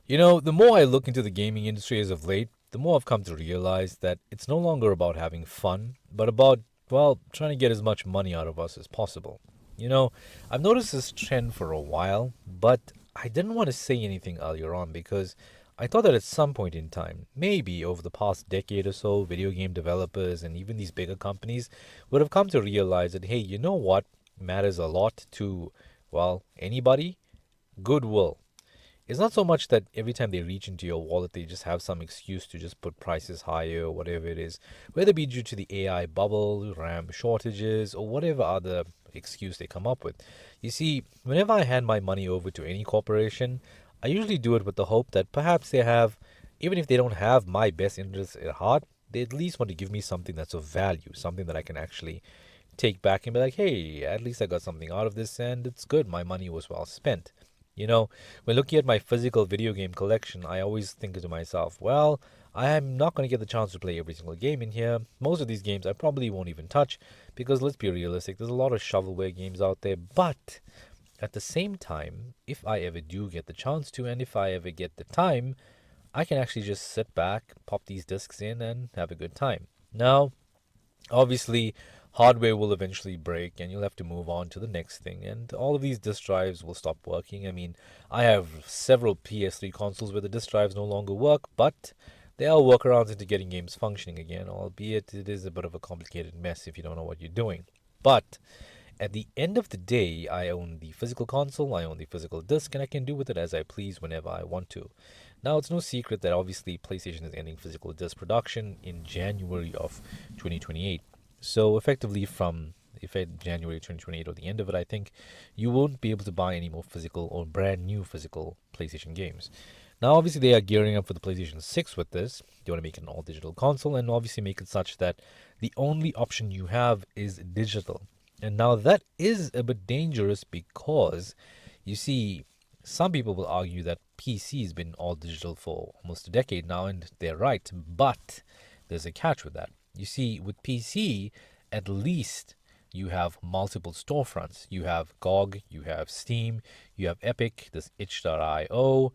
The more I look into the gaming industry as of late, the more I've come to realize that it's no longer about having fun, but about, well, trying to get as much money out of us as possible. I've noticed this trend for a while, but I didn't want to say anything earlier on because I thought that at some point in time, maybe over the past decade or so, video game developers and even these bigger companies would have come to realize that, hey, you know what matters a lot to, well, anybody? Goodwill. It's not so much that every time they reach into your wallet, they just have some excuse to just put prices higher or whatever it is, whether it be due to the AI bubble, RAM shortages, or whatever other excuse they come up with. You see, whenever I hand my money over to any corporation, I usually do it with the hope that perhaps they have, even if they don't have my best interests at heart, they at least want to give me something that's of value, something that I can actually take back and be like, hey, at least I got something out of this and it's good. My money was well spent. You know, when looking at my physical video game collection, I always think to myself, well, I am not going to get the chance to play every single game in here. Most of these games I probably won't even touch because let's be realistic, there's a lot of shovelware games out there. But at the same time, if I ever do get the chance to, and if I ever get the time, I can actually just sit back, pop these discs in, and have a good time. Now, obviously, hardware will eventually break and you'll have to move on to the next thing, and all of these disk drives will stop working. I mean, I have several PS3 consoles where the disk drives no longer work, but there are workarounds into getting games functioning again, albeit it is a bit of a complicated mess if you don't know what you're doing. But at the end of the day, I own the physical console, I own the physical disc, and I can do with it as I please whenever I want to. Now, it's no secret that obviously PlayStation is ending physical disc production in January of 2028. So, effectively, from effect January 2028 or the end of it, I think you won't be able to buy any more physical or brand new physical PlayStation games. Now, obviously, they are gearing up for the PlayStation 6 with this. They want to make it an all digital console and obviously make it such that the only option you have is digital. And now that is a bit dangerous because you see, some people will argue that PC has been all digital for almost a decade now, and they're right. But there's a catch with that. You see, with PC, at least you have multiple storefronts. You have GOG, you have Steam, you have Epic, this itch.io,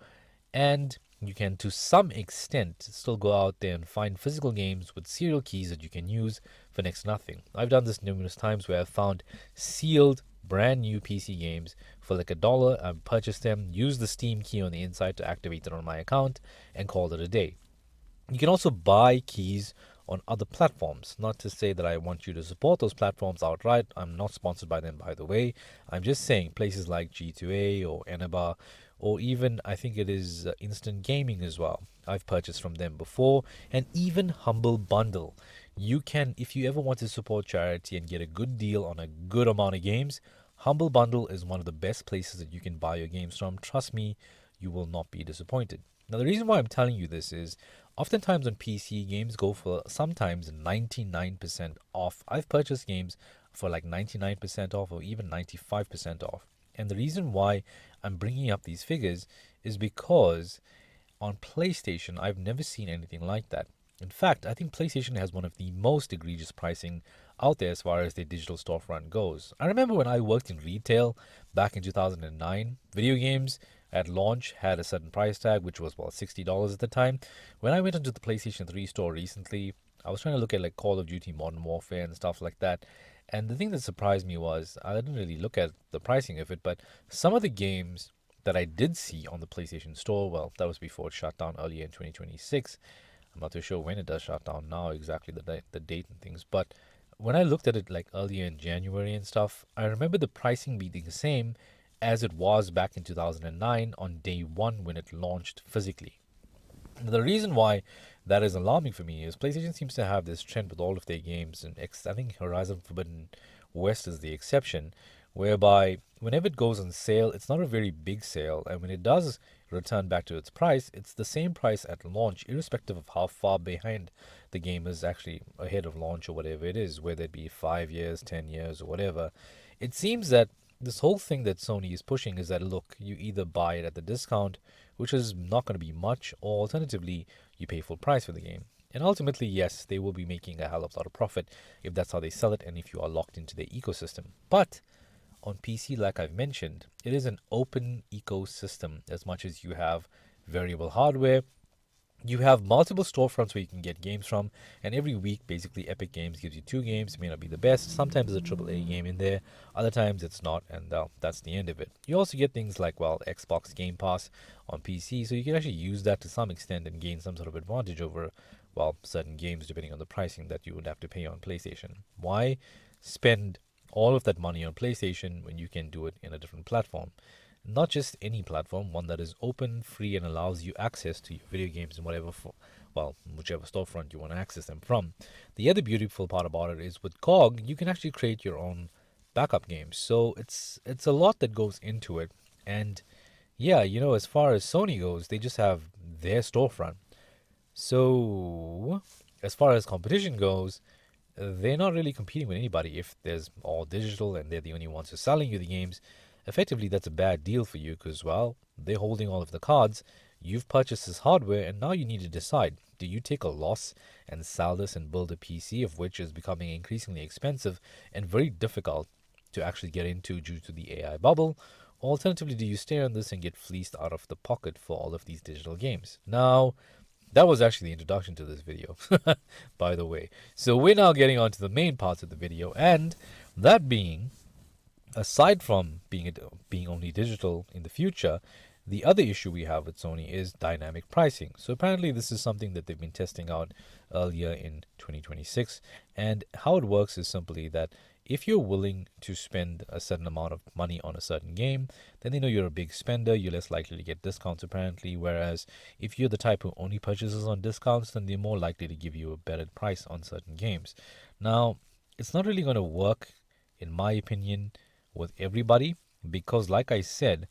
and you can, to some extent, still go out there and find physical games with serial keys that you can use for next to nothing. I've done this numerous times where I've found sealed, brand new PC games for like $1. I've purchased them, used the Steam key on the inside to activate it on my account, and called it a day. You can also buy keys on other platforms. Not to say that I want you to support those platforms outright. I'm not sponsored by them, by the way. I'm just saying places like G2A or Eniba, or even I think it is Instant Gaming as well. I've purchased from them before, and even Humble Bundle. You can, if you ever want to support charity and get a good deal on a good amount of games, Humble Bundle is one of the best places that you can buy your games from. Trust me, you will not be disappointed. Now, the reason why I'm telling you this is oftentimes on PC, games go for sometimes 99% off. I've purchased games for like 99% off or even 95% off. And the reason why I'm bringing up these figures is because on PlayStation, I've never seen anything like that. In fact, I think PlayStation has one of the most egregious pricing out there as far as their digital storefront goes. I remember when I worked in retail back in 2009, video games at launch had a certain price tag, which was, well, $60 at the time. When I went into the PlayStation 3 store recently, I was trying to look at like Call of Duty Modern Warfare and stuff like that. And the thing that surprised me was I didn't really look at the pricing of it, but some of the games that I did see on the PlayStation Store, well, that was before it shut down earlier in 2026. I'm not too sure when it does shut down now, exactly the date and things. But when I looked at it like earlier in January and stuff, I remember the pricing being the same as it was back in 2009 on day one when it launched physically. The reason why that is alarming for me is PlayStation seems to have this trend with all of their games, and I think Horizon Forbidden West is the exception, whereby whenever it goes on sale, it's not a very big sale, and when it does return back to its price, it's the same price at launch, irrespective of how far behind the game is actually ahead of launch or whatever it is, whether it be 5 years, 10 years, or whatever. It seems that this whole thing that Sony is pushing is that look, you either buy it at the discount, which is not going to be much, or alternatively, you pay full price for the game. And ultimately, yes, they will be making a hell of a lot of profit if that's how they sell it and if you are locked into their ecosystem. But on PC, like I've mentioned, it is an open ecosystem as much as you have variable hardware. You have multiple storefronts where you can get games from, and every week, basically, Epic Games gives you two games. It may not be the best. Sometimes there's a AAA game in there, other times it's not, and that's the end of it. You also get things like, well, Xbox Game Pass on PC, so you can actually use that to some extent and gain some sort of advantage over, well, certain games depending on the pricing that you would have to pay on PlayStation. Why spend all of that money on PlayStation when you can do it in a different platform? Not just any platform, one that is open, free, and allows you access to your video games in whatever, well, whichever storefront you want to access them from. The other beautiful part about it is with GOG, you can actually create your own backup games. So it's a lot that goes into it. And yeah, as far as Sony goes, they just have their storefront. So as far as competition goes, they're not really competing with anybody. If there's all digital and they're the only ones who are selling you the games, effectively that's a bad deal for you because, well, they're holding all of the cards. You've purchased this hardware and now you need to decide, do you take a loss and sell this and build a PC, of which is becoming increasingly expensive and very difficult to actually get into due to the AI bubble? Or alternatively, do you stay on this and get fleeced out of the pocket for all of these digital games? Now, that was actually the introduction to this video, by the way. So we're now getting on to the main parts of the video, and that being, aside from being only digital in the future, the other issue we have with Sony is dynamic pricing. So apparently this is something that they've been testing out earlier in 2026. And how it works is simply that if you're willing to spend a certain amount of money on a certain game, then they know you're a big spender, you're less likely to get discounts apparently. Whereas if you're the type who only purchases on discounts, then they're more likely to give you a better price on certain games. Now, it's not really going to work, in my opinion, with everybody, because like I said,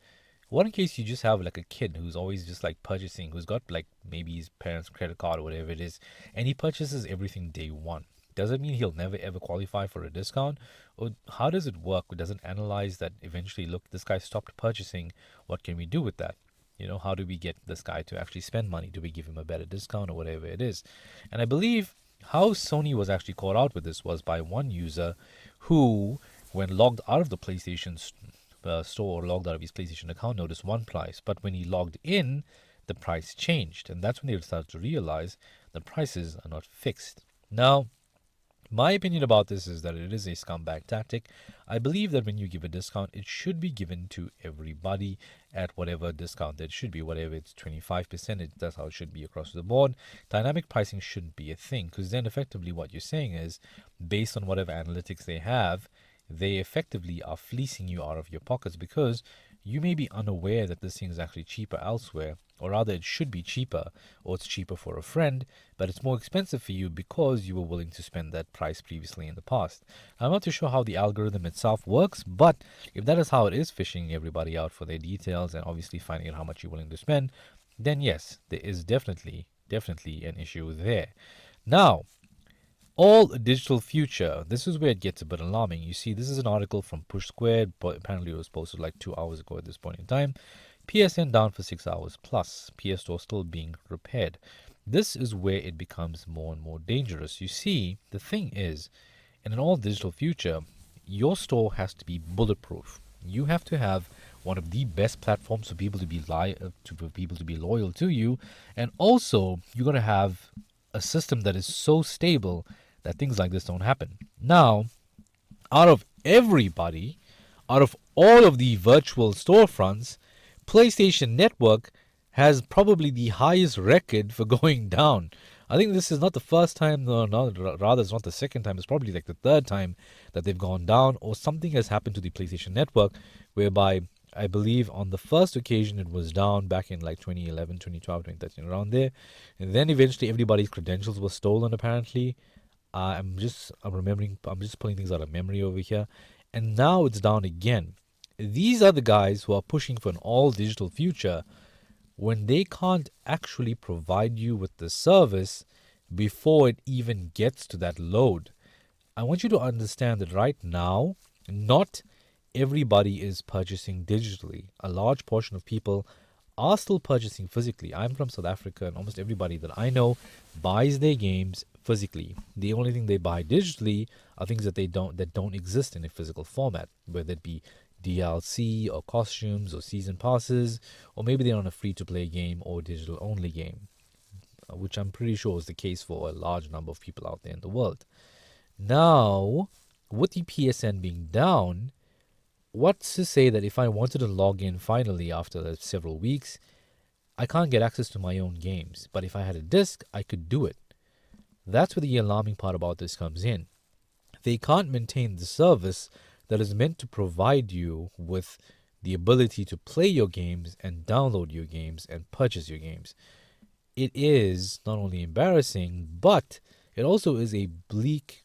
what in case you just have like a kid who's always just like purchasing, who's got like maybe his parents' credit card or whatever it is, and he purchases everything day one? Does it mean he'll never ever qualify for a discount? Or how does it work? Does it analyze that eventually, look, this guy stopped purchasing, what can we do with that? How do we get this guy to actually spend money? Do we give him a better discount or whatever it is? And I believe how Sony was actually caught out with this was by one user who, when logged out of the PlayStation store or logged out of his PlayStation account, noticed one price. But when he logged in, the price changed. And that's when they started to realize the prices are not fixed. Now, my opinion about this is that it is a scumbag tactic. I believe that when you give a discount, it should be given to everybody at whatever discount that should be. Whatever it's 25%, that's how it should be across the board. Dynamic pricing shouldn't be a thing, because then effectively what you're saying is, based on whatever analytics they have, they effectively are fleecing you out of your pockets, because you may be unaware that this thing is actually cheaper elsewhere, or rather it should be cheaper, or it's cheaper for a friend, but it's more expensive for you because you were willing to spend that price previously in the past. I'm not too sure how the algorithm itself works, but if that is how it is fishing everybody out for their details and obviously finding out how much you're willing to spend, then yes, there is definitely an issue there. Now, all digital future. This is where it gets a bit alarming. You see, this is an article from Push Squared, but apparently it was posted like 2 hours ago at this point in time. PSN down for 6 hours plus. PS Store still being repaired. This is where it becomes more and more dangerous. You see, the thing is, in an all digital future, your store has to be bulletproof. You have to have one of the best platforms for people to be loyal to you, and also you're going to have a system that is so stable that things like this don't happen. Now, out of everybody, out of all of the virtual storefronts, PlayStation Network has probably the highest record for going down. I think this is not the first time, rather it's not the second time, it's probably like the third time that they've gone down, or something has happened to the PlayStation Network, whereby I believe on the first occasion it was down back in like 2011, 2012, 2013, around there. And then eventually everybody's credentials were stolen apparently. I'm just pulling things out of memory over here. And now it's down again. These are the guys who are pushing for an all digital future when they can't actually provide you with the service before it even gets to that load. I want you to understand that right now, not everybody is purchasing digitally. A large portion of people are still purchasing physically. I'm from South Africa, and almost everybody that I know buys their games physically. The only thing they buy digitally are things that don't exist in a physical format, whether it be DLC or costumes or season passes, or maybe they're on a free to play game or digital only game, which I'm pretty sure is the case for a large number of people out there in the world. Now, with the PSN being down, what's to say that if I wanted to log in finally after several weeks, I can't get access to my own games, but if I had a disc, I could do it. That's where the alarming part about this comes in. They can't maintain the service that is meant to provide you with the ability to play your games and download your games and purchase your games. It is not only embarrassing, but it also is a bleak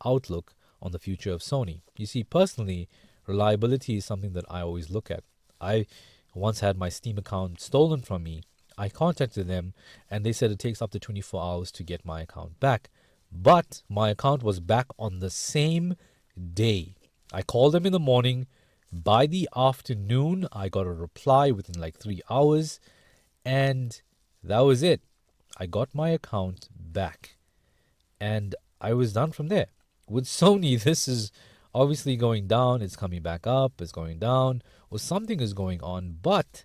outlook on the future of Sony. You see, personally, reliability is something that I always look at. I once had my Steam account stolen from me. I contacted them and they said it takes up to 24 hours to get my account back. But my account was back on the same day. I called them in the morning. By the afternoon, I got a reply within like 3 hours, and that was it. I got my account back, and I was done from there. With Sony, this is obviously going down. It's coming back up. It's going down, or something is going on. But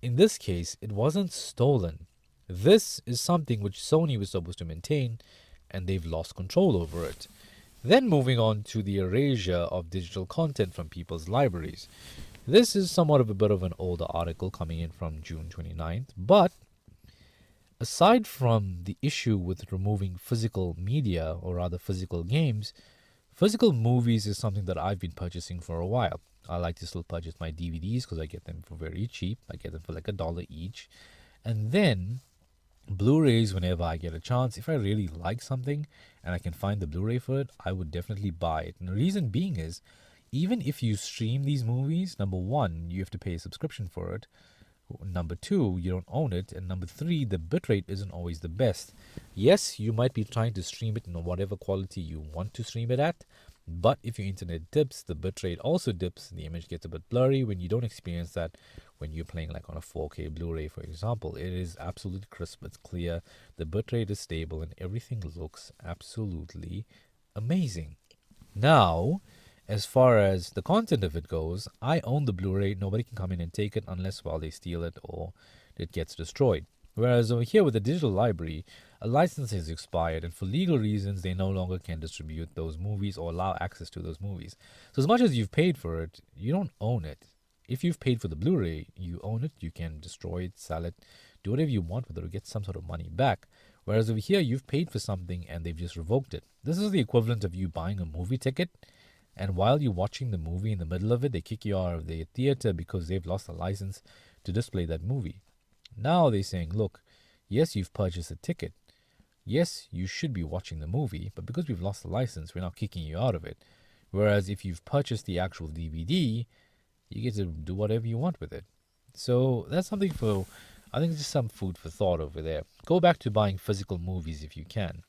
in this case, it wasn't stolen. This is something which Sony was supposed to maintain, and they've lost control over it. Then moving on to the erasure of digital content from people's libraries. This is somewhat of a bit of an older article coming in from June 29th, but aside from the issue with removing physical media, or rather physical games, physical movies is something that I've been purchasing for a while. I like to still purchase my DVDs because I get them for very cheap. I get them for like $1 each. And then Blu-rays whenever I get a chance. If I really like something and I can find the Blu-ray for it, I would definitely buy it. And the reason being is, even if you stream these movies, number one, you have to pay a subscription for it. Number two, you don't own it. And number three, the bitrate isn't always the best. Yes, you might be trying to stream it in whatever quality you want to stream it at, but if your internet dips, the bitrate also dips. The image gets a bit blurry when you don't experience that when you're playing like on a 4K Blu-ray, for example. It is absolutely crisp, it's clear, the bitrate is stable, and everything looks absolutely amazing. Now, as far as the content of it goes, I own the Blu-ray. Nobody can come in and take it unless, well, they steal it or it gets destroyed. Whereas over here with the digital library, a license is expired, and for legal reasons, they no longer can distribute those movies or allow access to those movies. So as much as you've paid for it, you don't own it. If you've paid for the Blu-ray, you own it. You can destroy it, sell it, do whatever you want with it, or get some sort of money back. Whereas over here, you've paid for something and they've just revoked it. This is the equivalent of you buying a movie ticket, and while you're watching the movie, in the middle of it, they kick you out of the theater because they've lost the license to display that movie. Now they're saying, look, yes, you've purchased a ticket. Yes, you should be watching the movie, but because we've lost the license, we're not kicking you out of it. Whereas if you've purchased the actual DVD, you get to do whatever you want with it. So that's something for, I think, just some food for thought over there. Go back to buying physical movies if you can.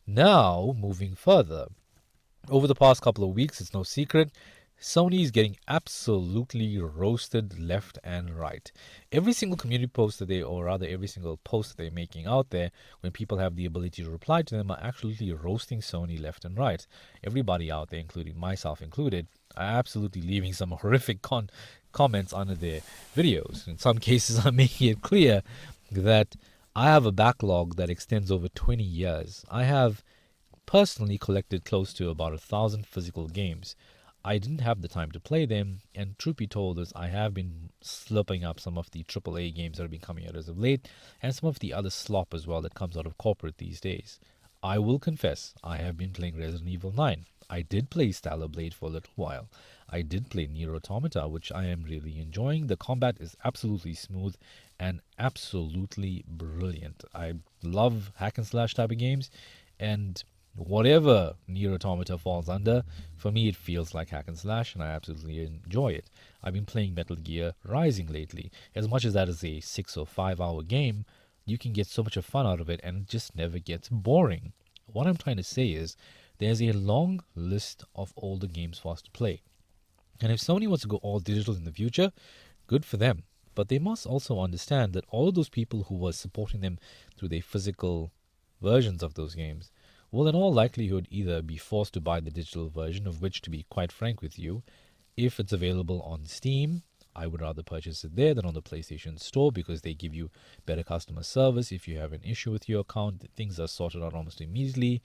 Now, moving further. Over the past couple of weeks, it's no secret, Sony is getting absolutely roasted left and right. Every single community post that or rather every single post that they're making out there, when people have the ability to reply to them, are absolutely roasting Sony left and right. Everybody out there, including myself included, are absolutely leaving some horrific comments under their videos. In some cases, I'm making it clear that I have a backlog that extends over 20 years. I have personally collected close to about 1,000 physical games. I didn't have the time to play them, and truth be told is I have been slurping up some of the AAA games that have been coming out as of late, and some of the other slop as well that comes out of corporate these days. I will confess, I have been playing Resident Evil 9. I did play Stellar Blade for a little while. I did play Nier Automata, which I am really enjoying. The combat is absolutely smooth and absolutely brilliant. I love hack and slash type of games, and whatever Nier Automata falls under, for me it feels like hack and slash, and I absolutely enjoy it. I've been playing Metal Gear Rising lately. As much as that is a 6 or 5 hour game, you can get so much of fun out of it, and it just never gets boring. What I'm trying to say is, there's a long list of older games for us to play. And if Sony wants to go all digital in the future, good for them. But they must also understand that all of those people who were supporting them through their physical versions of those games will in all likelihood either be forced to buy the digital version, of which, to be quite frank with you, If it's available on Steam, I would rather purchase it there than on the PlayStation Store because they give you better customer service. If you have an issue with your account, things are sorted out almost immediately.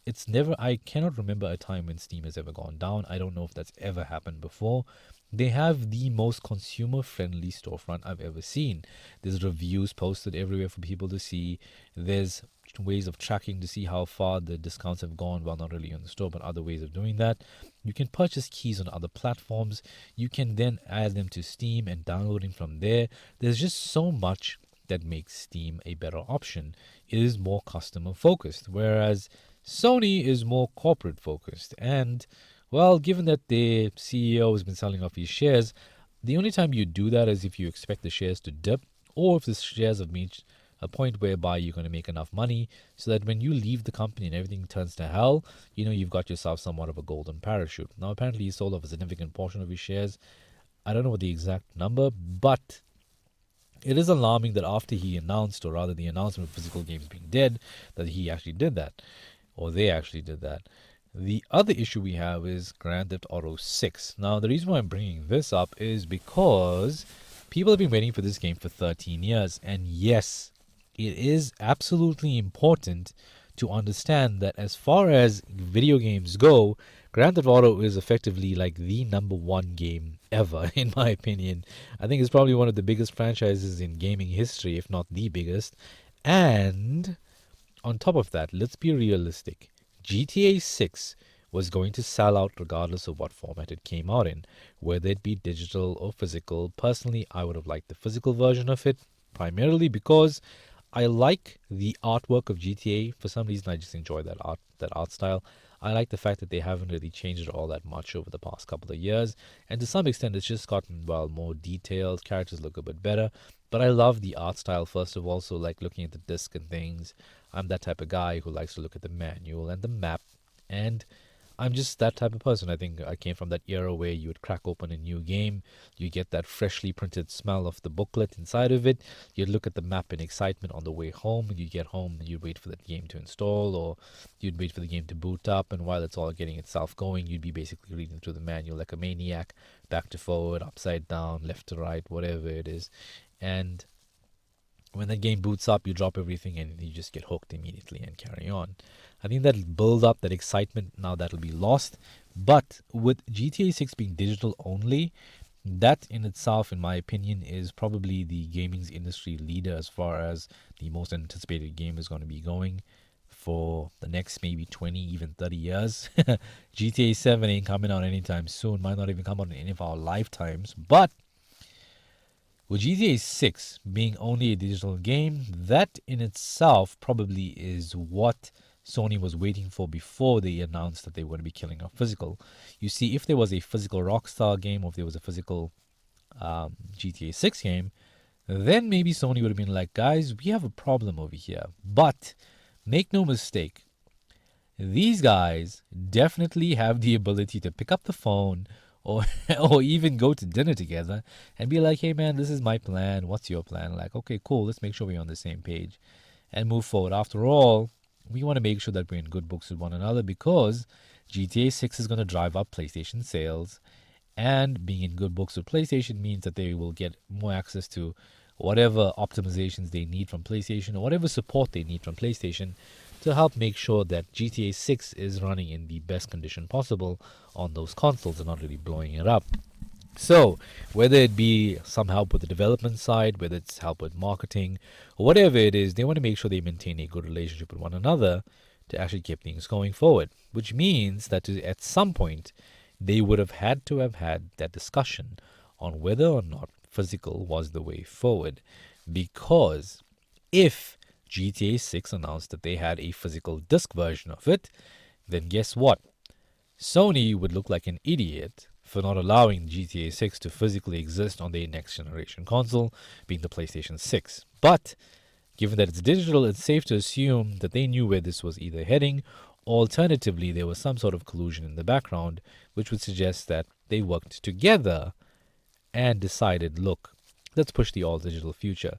It's never, I cannot remember a time when Steam has ever gone down. I don't know if that's ever happened before. They have the most consumer friendly storefront I've ever seen. There's reviews posted everywhere for people to see. There's ways of tracking to see how far the discounts have gone. Well, not really on the store, but other ways of doing that. You can purchase keys on other platforms. You can then add them to Steam and downloading from there. There's just so much that makes Steam a better option. It is more customer focused, whereas Sony is more corporate focused. And well, given that the CEO has been selling off his shares, the only time you do that is if you expect the shares to dip or if the shares have reached a point whereby you're going to make enough money so that when you leave the company and everything turns to hell, you've got yourself somewhat of a golden parachute. Now, apparently, he sold off a significant portion of his shares. I don't know what the exact number, but it is alarming that after he announced, or rather the announcement of physical games being dead, that he actually did that, or they actually did that. The other issue we have is Grand Theft Auto 6. Now, the reason why I'm bringing this up is because people have been waiting for this game for 13 years. And yes, it is absolutely important to understand that as far as video games go, Grand Theft Auto is effectively like the number one game ever, in my opinion. I think it's probably one of the biggest franchises in gaming history, if not the biggest. And on top of that, let's be realistic. GTA 6 was going to sell out regardless of what format it came out in, whether it be digital or physical. Personally, I would have liked the physical version of it, primarily because I like the artwork of GTA. For some reason, I just enjoy that art style. I like the fact that they haven't really changed it all that much over the past couple of years, and to some extent, it's just gotten more detailed. Characters look a bit better, but I love the art style first of all. So, like looking at the disc and things, I'm that type of guy who likes to look at the manual and the map, and I'm just that type of person. I think I came from that era where you would crack open a new game, you get that freshly printed smell of the booklet inside of it, you'd look at the map in excitement on the way home, and you'd get home and you'd wait for that game to install, or you'd wait for the game to boot up, and while it's all getting itself going, you'd be basically reading through the manual like a maniac, back to forward, upside down, left to right, whatever it is. And when that game boots up, you drop everything and you just get hooked immediately and carry on. I think that'll build up that excitement. Now that'll be lost. But with GTA 6 being digital only, that in itself, in my opinion, is probably the gaming industry leader as far as the most anticipated game is going to be going for the next maybe 20, even 30 years. GTA 7 ain't coming out anytime soon, might not even come out in any of our lifetimes. But with GTA 6 being only a digital game, that in itself probably is what Sony was waiting for before they announced that they were going to be killing off physical. You see, if there was a physical Rockstar game or if there was a physical GTA 6 game, then maybe Sony would have been like, guys, we have a problem over here. But make no mistake, these guys definitely have the ability to pick up the phone or or even go to dinner together and be like, hey man, this is my plan. What's your plan? Like, okay, cool. Let's make sure we're on the same page and move forward. After all, we want to make sure that we're in good books with one another because GTA 6 is going to drive up PlayStation sales. And being in good books with PlayStation means that they will get more access to whatever optimizations they need from PlayStation or whatever support they need from PlayStation to help make sure that GTA 6 is running in the best condition possible on those consoles and not really blowing it up. So, whether it be some help with the development side, whether it's help with marketing, or whatever it is, they want to make sure they maintain a good relationship with one another to actually keep things going forward. Which means that at some point, they would have had to have had that discussion on whether or not physical was the way forward. Because if GTA 6 announced that they had a physical disc version of it, then guess what? Sony would look like an idiot for not allowing GTA 6 to physically exist on their next generation console, being the PlayStation 6. But given that it's digital, it's safe to assume that they knew where this was either heading, or alternatively, there was some sort of collusion in the background, which would suggest that they worked together and decided, look, let's push the all digital future.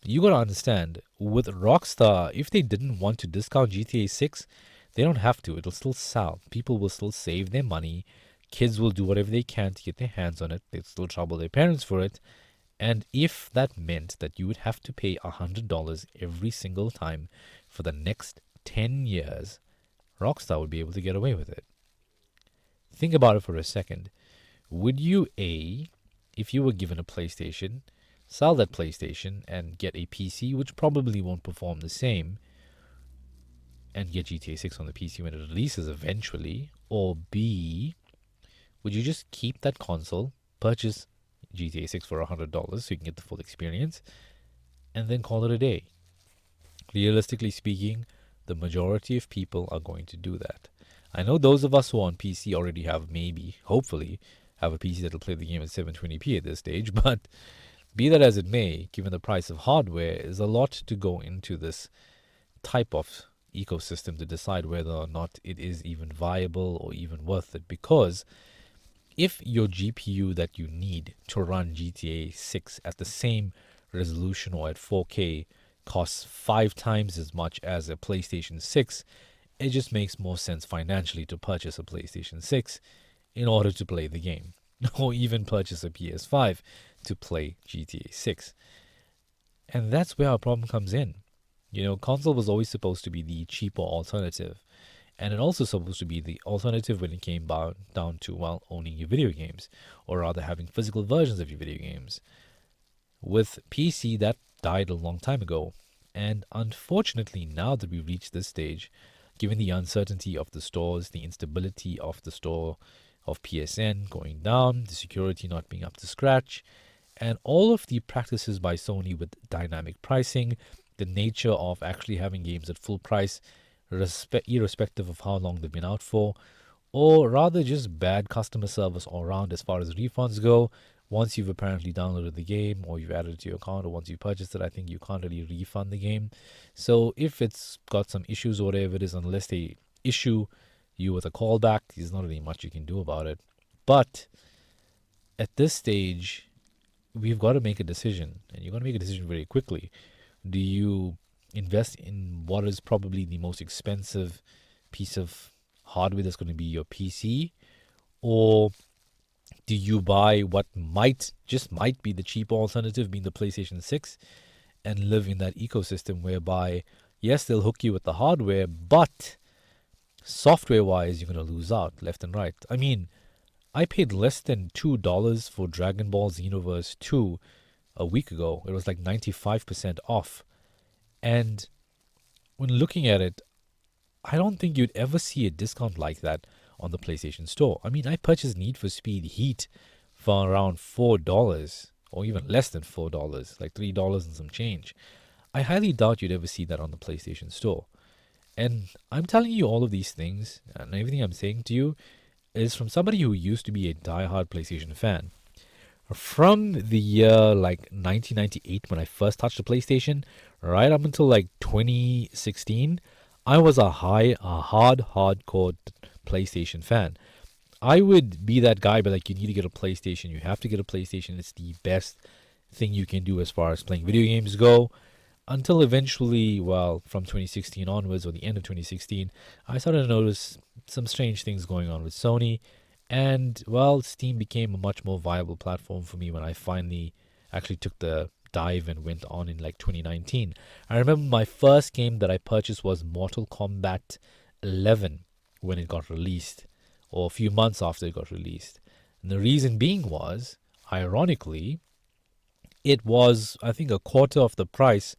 You gotta understand, with Rockstar, if they didn't want to discount GTA 6, they don't have to. It'll still sell. People will still save their money, Kids will do whatever they can to get their hands on it. They'll still trouble their parents for it. And if that meant that you would have to pay $100 every single time for the next 10 years, Rockstar would be able to get away with it. Think about it for a second. Would you, if you were given a PlayStation, sell that PlayStation and get a PC, which probably won't perform the same, and get GTA 6 on the PC when it releases eventually? Or B, would you just keep that console, purchase GTA 6 for $100 so you can get the full experience, and then call it a day? Realistically speaking, the majority of people are going to do that. I know those of us who are on PC already have hopefully, have a PC that'll play the game at 720p at this stage, but be that as it may, given the price of hardware, is a lot to go into this type of ecosystem to decide whether or not it is even viable or even worth it. Because if your GPU that you need to run GTA 6 at the same resolution or at 4K costs 5 times as much as a PlayStation 6, it just makes more sense financially to purchase a PlayStation 6 in order to play the game, or even purchase a PS5 to play GTA 6. And that's where our problem comes in. Console was always supposed to be the cheaper alternative. And it also supposed to be the alternative when it came down to, owning your video games, or rather having physical versions of your video games. With PC, that died a long time ago. And unfortunately, now that we've reached this stage, given the uncertainty of the stores, the instability of the store of PSN going down, the security not being up to scratch, and all of the practices by Sony with dynamic pricing, the nature of actually having games at full price, irrespective of how long they've been out for, or rather just bad customer service all around as far as refunds go. Once you've apparently downloaded the game or you've added it to your account, or once you purchased it, I think you can't really refund the game. So if it's got some issues or whatever it is, unless they issue you with a callback, there's not really much you can do about it. But at this stage, we've got to make a decision, and you've got to make a decision very quickly. Do you invest in what is probably the most expensive piece of hardware that's going to be your PC, or do you buy what might be the cheaper alternative, being the PlayStation 6, and live in that ecosystem whereby, yes, they'll hook you with the hardware, but software-wise, you're going to lose out left and right. I mean, I paid less than $2 for Dragon Ball Xenoverse 2 a week ago. It was like 95% off. And when looking at it, I don't think you'd ever see a discount like that on the PlayStation Store. I mean, I purchased Need for Speed Heat for around $4, or even less than $4, like $3 and some change. I highly doubt you'd ever see that on the PlayStation Store. And I'm telling you all of these things, and everything I'm saying to you is from somebody who used to be a diehard PlayStation fan. From the year like 1998, when I first touched the PlayStation, right up until like 2016, I was a hardcore PlayStation fan. I would be that guy, but like, you need to get a PlayStation. You have to get a PlayStation. It's the best thing you can do as far as playing video games go. Until eventually, from 2016 onwards, or the end of 2016, I started to notice some strange things going on with Sony. And, Steam became a much more viable platform for me when I finally actually took the dive and went on in like 2019. I remember my first game that I purchased was Mortal Kombat 11 when it got released, or a few months after it got released. And the reason being was, ironically, it was, I think, a quarter of the price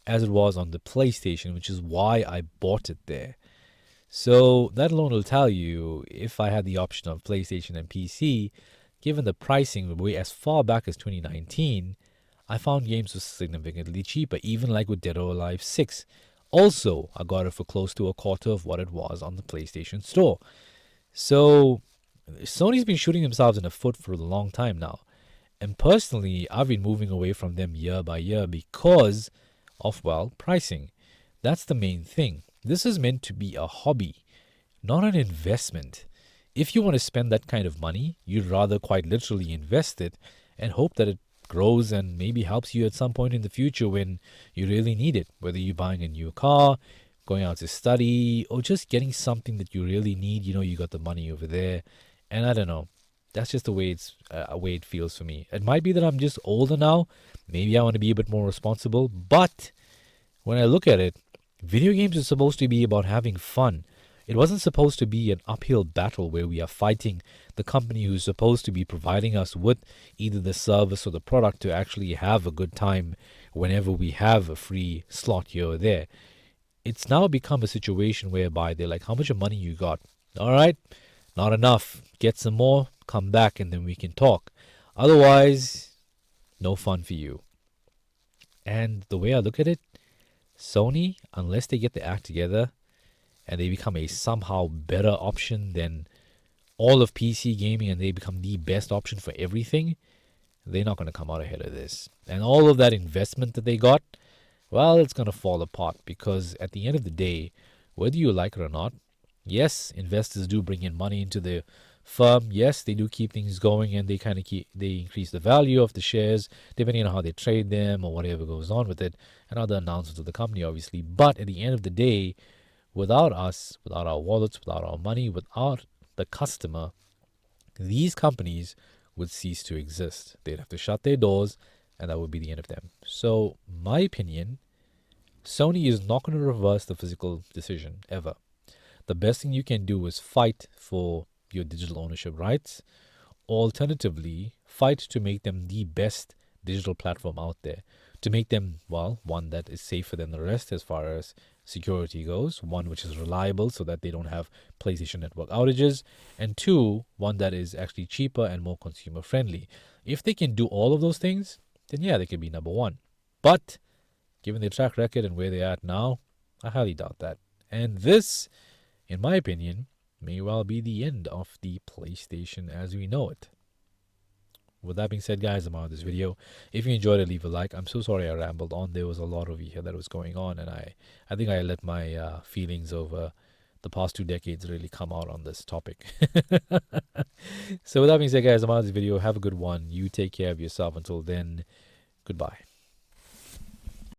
as it was on the PlayStation, which is why I bought it there. So that alone will tell you, if I had the option of PlayStation and PC, given the pricing way as far back as 2019, I found games were significantly cheaper, even like with Dead or Alive 6. Also, I got it for close to a quarter of what it was on the PlayStation Store. So Sony's been shooting themselves in the foot for a long time now. And personally, I've been moving away from them year by year because of, pricing. That's the main thing. This is meant to be a hobby, not an investment. If you want to spend that kind of money, you'd rather quite literally invest it and hope that it grows and maybe helps you at some point in the future when you really need it, whether you're buying a new car, going out to study, or just getting something that you really need. You got the money over there And I don't know. That's just the way way it feels for me. It might be that I'm just older now. Maybe I want to be a bit more responsible. But when I look at it, video games are supposed to be about having fun. It wasn't supposed to be an uphill battle where we are fighting the company who's supposed to be providing us with either the service or the product to actually have a good time whenever we have a free slot here or there. It's now become a situation whereby they're like, how much money you got? All right, not enough. Get some more, come back, and then we can talk. Otherwise, no fun for you. And the way I look at it, Sony, unless they get the act together and they become a somehow better option than all of PC gaming and they become the best option for everything, they're not going to come out ahead of this. And all of that investment that they got, well, it's going to fall apart because at the end of the day, whether you like it or not, yes, investors do bring in money into the firm. Yes, they do keep things going and they kind of they increase the value of the shares depending on how they trade them or whatever goes on with it and other announcements of the company, obviously. But at the end of the day, without us, without our wallets, without our money, without the customer, these companies would cease to exist. They'd have to shut their doors, and that would be the end of them. So, my opinion, Sony is not going to reverse the physical decision ever. The best thing you can do is fight for your digital ownership rights. Alternatively, fight to make them the best digital platform out there. To make them, well, one that is safer than the rest as far as security goes, one which is reliable so that they don't have PlayStation Network outages, and two, one that is actually cheaper and more consumer friendly. If they can do all of those things, then yeah, they can be number one. But given their track record and where they're at now, I highly doubt that. And this, in my opinion, may well be the end of the PlayStation as we know it. With that being said, guys, I'm out of this video. If you enjoyed it, leave a like. I'm so sorry I rambled on. There was a lot over here that was going on, and I think I let my feelings over the past 2 decades really come out on this topic. So with that being said, guys, I'm out of this video. Have a good one. You take care of yourself. Until then, goodbye.